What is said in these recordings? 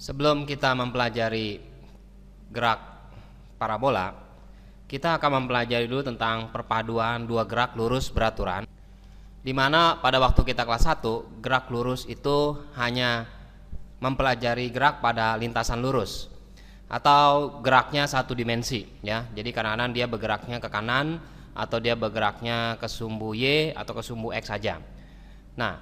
Sebelum kita mempelajari gerak parabola, kita akan mempelajari dulu tentang perpaduan dua gerak lurus beraturan, di mana pada waktu kita kelas 1, gerak lurus itu hanya mempelajari gerak pada lintasan lurus atau geraknya satu dimensi ya. Jadi kadang-kadang dia bergeraknya ke kanan atau dia bergeraknya ke sumbu Y atau ke sumbu X saja. Nah,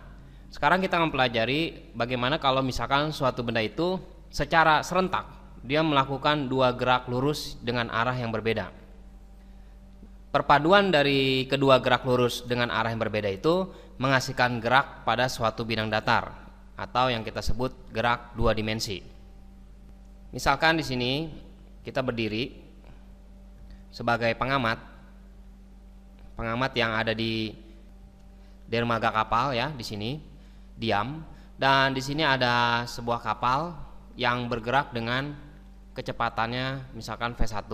sekarang kita mempelajari bagaimana kalau misalkan suatu benda itu secara serentak dia melakukan dua gerak lurus dengan arah yang berbeda. Perpaduan dari kedua gerak lurus dengan arah yang berbeda itu menghasilkan gerak pada suatu bidang datar atau yang kita sebut gerak dua dimensi. Misalkan di sini kita berdiri sebagai pengamat yang ada di dermaga kapal ya, di sini diam, dan di sini ada sebuah kapal yang bergerak dengan kecepatannya misalkan V1.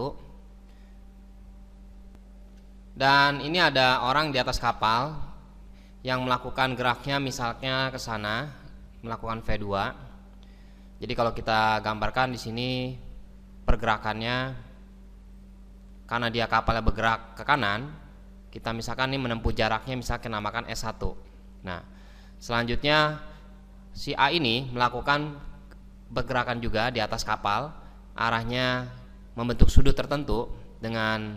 Dan ini ada orang di atas kapal yang melakukan geraknya misalnya ke sana, melakukan V2. Jadi kalau kita gambarkan di sini pergerakannya, karena dia kapalnya bergerak ke kanan, kita misalkan ini menempuh jaraknya misalkan namakan S1. Nah, selanjutnya si A ini melakukan pergerakan juga di atas kapal, arahnya membentuk sudut tertentu dengan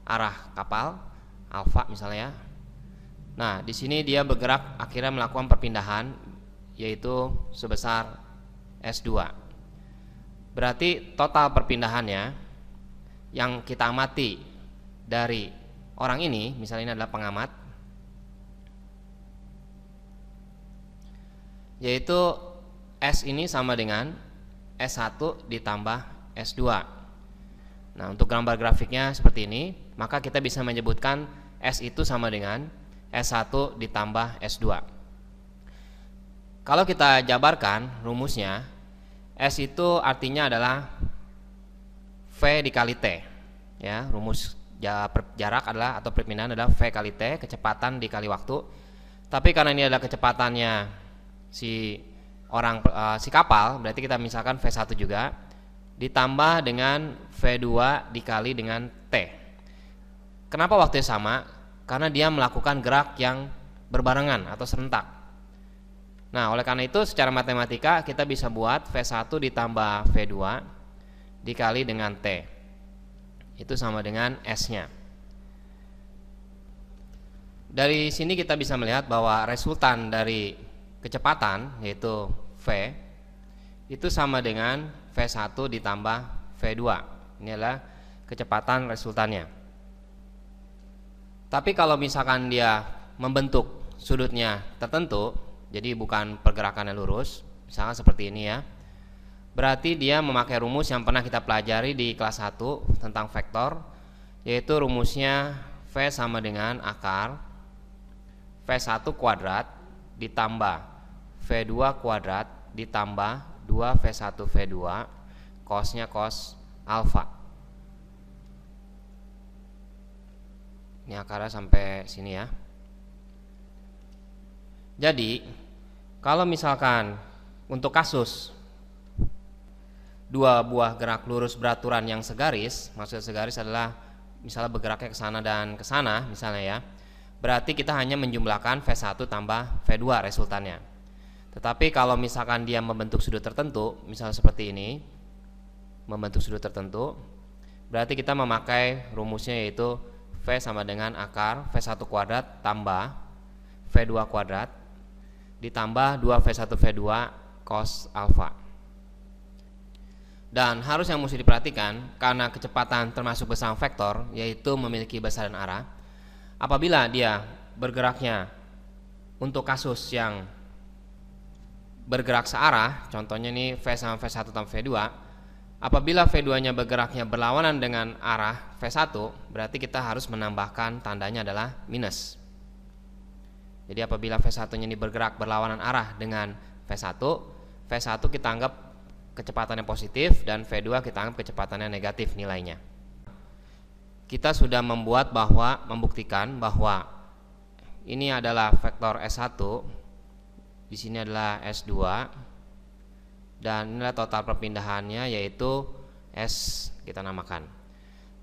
arah kapal alfa misalnya. Nah, di sini dia bergerak akhirnya melakukan perpindahan yaitu sebesar S2. Berarti total perpindahannya yang kita amati dari orang ini, misalnya ini adalah pengamat, yaitu S ini sama dengan S1 ditambah S2. Nah, untuk gambar grafiknya seperti ini, maka kita bisa menyebutkan S itu sama dengan S1 ditambah S2. Kalau kita jabarkan rumusnya, S itu artinya adalah V dikali T ya. Rumus jarak adalah atau perpindahan adalah V kali T, kecepatan dikali waktu. Tapi karena ini adalah kecepatannya si kapal, berarti kita misalkan V1 juga ditambah dengan V2 dikali dengan T. Kenapa waktunya sama? Karena dia melakukan gerak yang berbarengan atau serentak. Nah, oleh karena itu secara matematika kita bisa buat V1 ditambah V2 dikali dengan T. Itu sama dengan S-nya. Dari sini kita bisa melihat bahwa resultan dari kecepatan yaitu V itu sama dengan V1 ditambah V2. Ini adalah kecepatan resultannya. Tapi kalau misalkan dia membentuk sudutnya tertentu, jadi bukan pergerakannya lurus, misalnya seperti ini ya, berarti dia memakai rumus yang pernah kita pelajari di kelas 1 tentang vektor, yaitu rumusnya V sama dengan akar V1 kuadrat ditambah V2 kuadrat ditambah 2V1 V2 cosnya cos alfa. Ini akarnya sampai sini ya. Jadi kalau misalkan untuk kasus dua buah gerak lurus beraturan yang segaris, maksudnya segaris adalah misalnya bergeraknya ke sana dan ke sana misalnya ya, berarti kita hanya menjumlahkan V1 tambah V2 resultannya. Tetapi kalau misalkan dia membentuk sudut tertentu, misalnya seperti ini, membentuk sudut tertentu, berarti kita memakai rumusnya yaitu V sama dengan akar V1 kuadrat tambah V2 kuadrat ditambah 2V1 V2 cos alfa. Dan harus yang mesti diperhatikan, karena kecepatan termasuk besaran vektor, yaitu memiliki besaran arah, apabila dia bergeraknya untuk kasus yang bergerak searah, contohnya ini V sama V1 tambah V2, apabila V2 nya bergeraknya berlawanan dengan arah V1, berarti kita harus menambahkan tandanya adalah minus. Jadi apabila V1 nya ini bergerak berlawanan arah dengan V1 kita anggap kecepatannya positif dan V2 kita anggap kecepatannya negatif nilainya. Kita sudah membuktikan bahwa ini adalah vektor S1 di sini adalah S2, dan inilah total perpindahannya yaitu S kita namakan.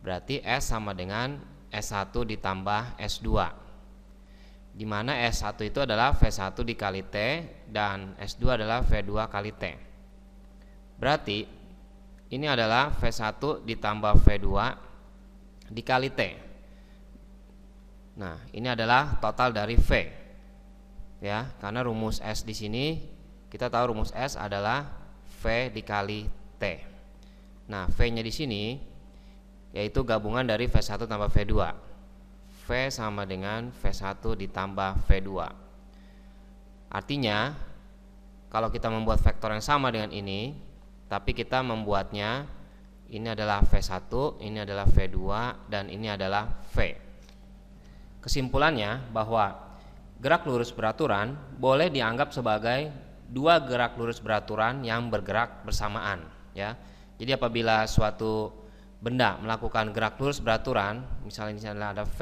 Berarti S sama dengan S1 ditambah S2, di mana S1 itu adalah V1 dikali T dan S2 adalah V2 kali T. Berarti ini adalah V1 ditambah V2 dikali T. Nah, ini adalah total dari V. Ya, karena rumus S di sini kita tahu rumus S adalah V dikali T. Nah, V-nya di sini yaitu gabungan dari V1 tambah V2. V sama dengan V1 ditambah V2. Artinya, kalau kita membuat vektor yang sama dengan ini, tapi kita membuatnya ini adalah V1, ini adalah V2, dan ini adalah V. Kesimpulannya bahwa gerak lurus beraturan boleh dianggap sebagai dua gerak lurus beraturan yang bergerak bersamaan, ya. Jadi apabila suatu benda melakukan gerak lurus beraturan, misalnya di sana ada V,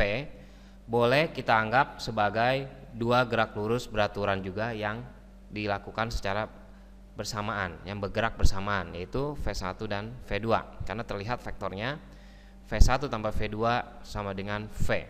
boleh kita anggap sebagai dua gerak lurus beraturan juga yang dilakukan secara bersamaan, yang bergerak bersamaan, yaitu V1 dan V2, karena terlihat vektornya V1 tambah V2 sama dengan V.